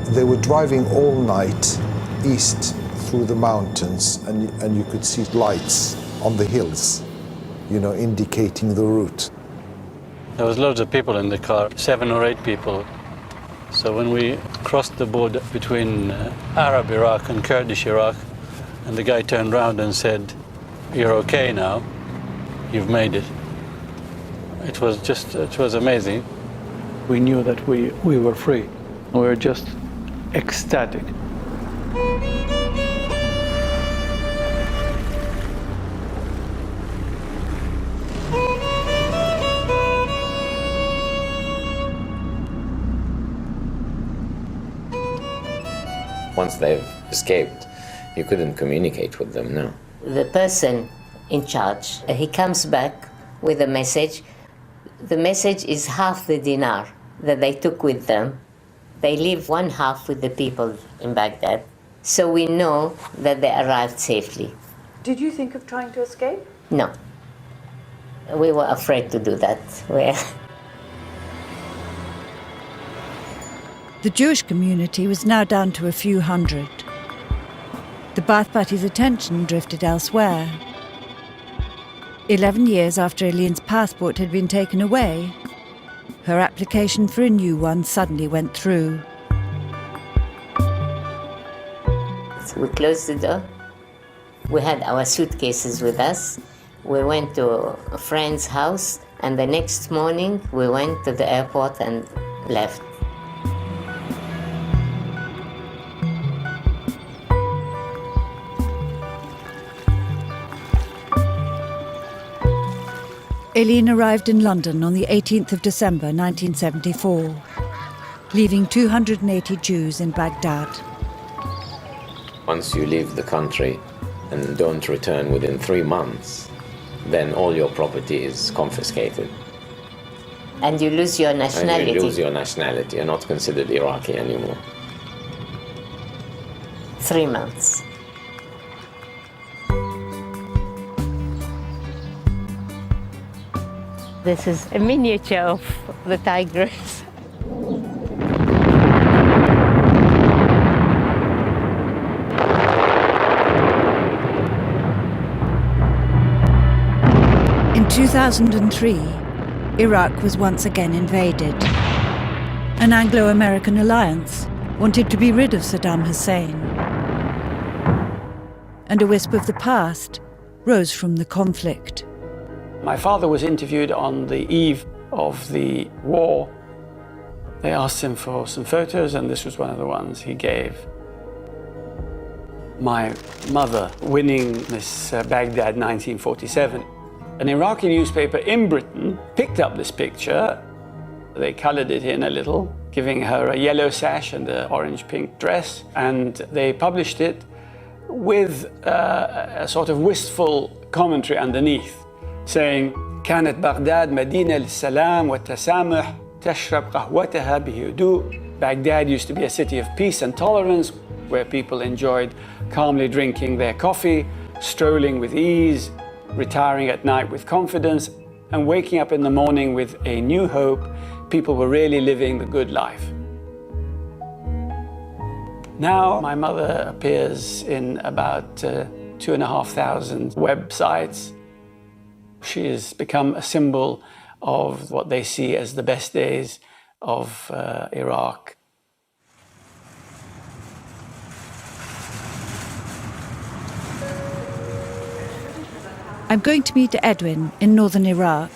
They were driving all night east through the mountains, and you could see lights on the hills, indicating the route. There was loads of people in the car, 7 or 8 people. So when we crossed the border between Arab Iraq and Kurdish Iraq, and the guy turned around and said, "You're okay now, you've made it." It was amazing. We knew that we were free. We were just ecstatic. Once they've escaped, you couldn't communicate with them, no. The person in charge, he comes back with a message. The message is half the dinar that they took with them. They leave one half with the people in Baghdad. So we know that they arrived safely. Did you think of trying to escape? No. We were afraid to do that. The Jewish community was now down to a few hundred. The Ba'ath Party's attention drifted elsewhere. 11 years after Eileen's passport had been taken away, her application for a new one suddenly went through. So we closed the door. We had our suitcases with us. We went to a friend's house, and the next morning we went to the airport and left. Eileen arrived in London on the 18th of December 1974, leaving 280 Jews in Baghdad. Once you leave the country and don't return within 3 months, then all your property is confiscated. And you lose your nationality. And you lose your nationality. You're not considered Iraqi anymore. 3 months. This is a miniature of the tigers. In 2003, Iraq was once again invaded. An Anglo-American alliance wanted to be rid of Saddam Hussein. And a wisp of the past rose from the conflict. My father was interviewed on the eve of the war. They asked him for some photos, and this was one of the ones he gave. My mother winning Miss Baghdad 1947. An Iraqi newspaper in Britain picked up this picture. They colored it in a little, giving her a yellow sash and an orange-pink dress, and they published it with a sort of wistful commentary underneath, saying كانت بغداد مدينة للسلام والتسامح تشرب قهوتها بهدوء. Baghdad used to be a city of peace and tolerance, where people enjoyed calmly drinking their coffee, strolling with ease, retiring at night with confidence, and waking up in the morning with a new hope. People were really living the good life. Now my mother appears in about 2,500 websites. She has become a symbol of what they see as the best days of Iraq. I'm going to meet Edwin in northern Iraq.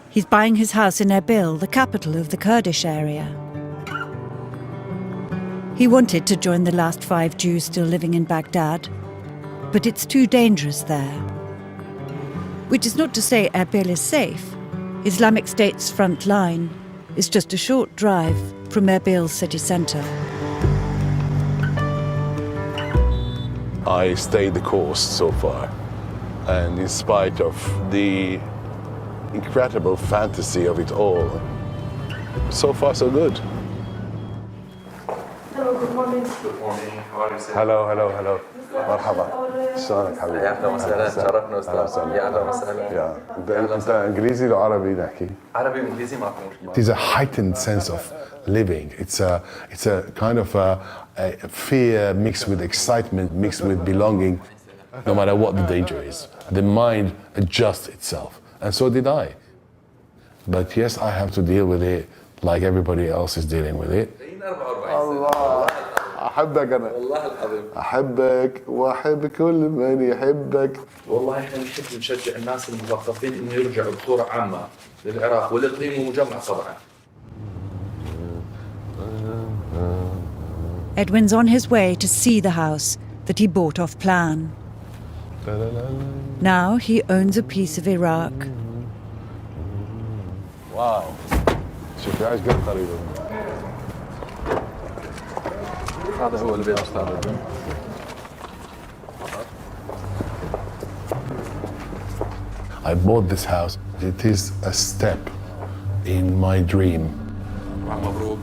He's buying his house in Erbil, the capital of the Kurdish area. He wanted to join the last 5 Jews still living in Baghdad, but it's too dangerous there. Which is not to say Erbil is safe. Islamic State's front line is just a short drive from Erbil's city centre. I stayed the course so far, and in spite of the incredible fantasy of it all, so far so good. Hello, good morning. Good morning. How are you, sir? Hello, hello, hello. مرحبا. شلونك حبيبي؟ يا اهلا وسهلا، شرفنا استاذ. يا اهلا وسهلا. انت انجليزي ولا عربي نحكي؟ عربي وانجليزي ما في مشكلة. It is a heightened sense of living. It's a kind of a fear mixed with excitement, mixed with belonging. No matter what the danger is, the mind adjusts itself, and so did I. But yes, I have to deal with it like everybody else is dealing with it. الله أحبك أنا. والله العظيم. أحبك وأحب كل من يحبك. والله احنا نحب نشجع الناس المثقفين انه يرجعوا بصورة عامة للعراق والإقليم المجمع طبعا. Edwin's on his way to see the house that he bought off plan. Now he owns a piece of Iraq. واو. شوفي عايش قد قريبا. هذا هو البيت أستاذ ادوين. I bought this house. It is a step in my dream. مبروك.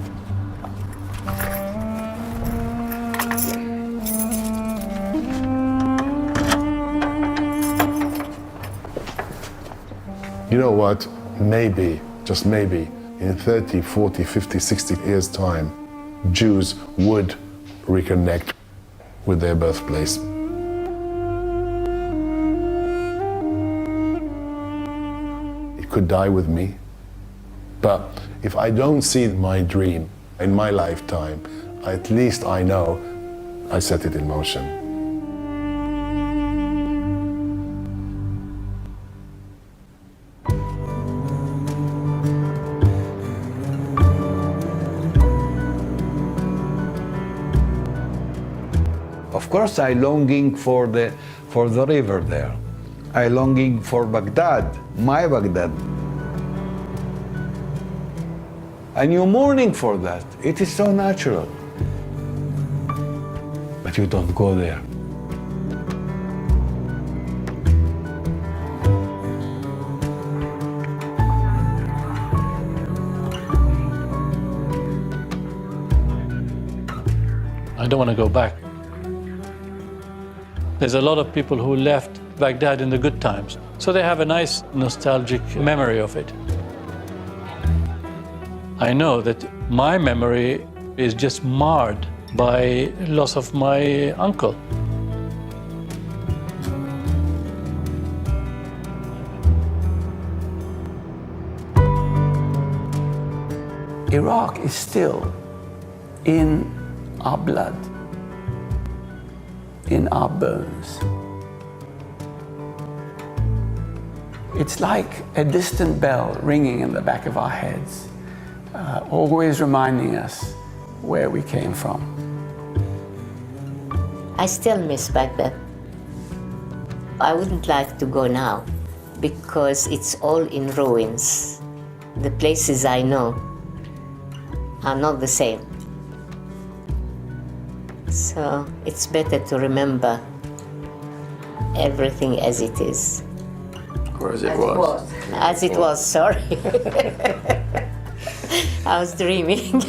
You know what? Maybe, just maybe, in 30, 40, 50, 60 years' time, Jews would reconnect with their birthplace. It could die with me, but if I don't see my dream in my lifetime, at least I know I set it in motion. Of course, I longing for the river there. I longing for Baghdad, my Baghdad. And you're mourning for that. It is so natural. But but you don't go there. I don't want to go back. There's a lot of people who left Baghdad in the good times, so they have a nice nostalgic memory of it. I know that my memory is just marred by loss of my uncle. Iraq is still in our blood, in our bones. It's like a distant bell ringing in the back of our heads, always reminding us where we came from. I still miss Baghdad. I wouldn't like to go now because it's all in ruins. The places I know are not the same. So it's better to remember everything as it is. Or as it was. As it was, sorry. I was dreaming.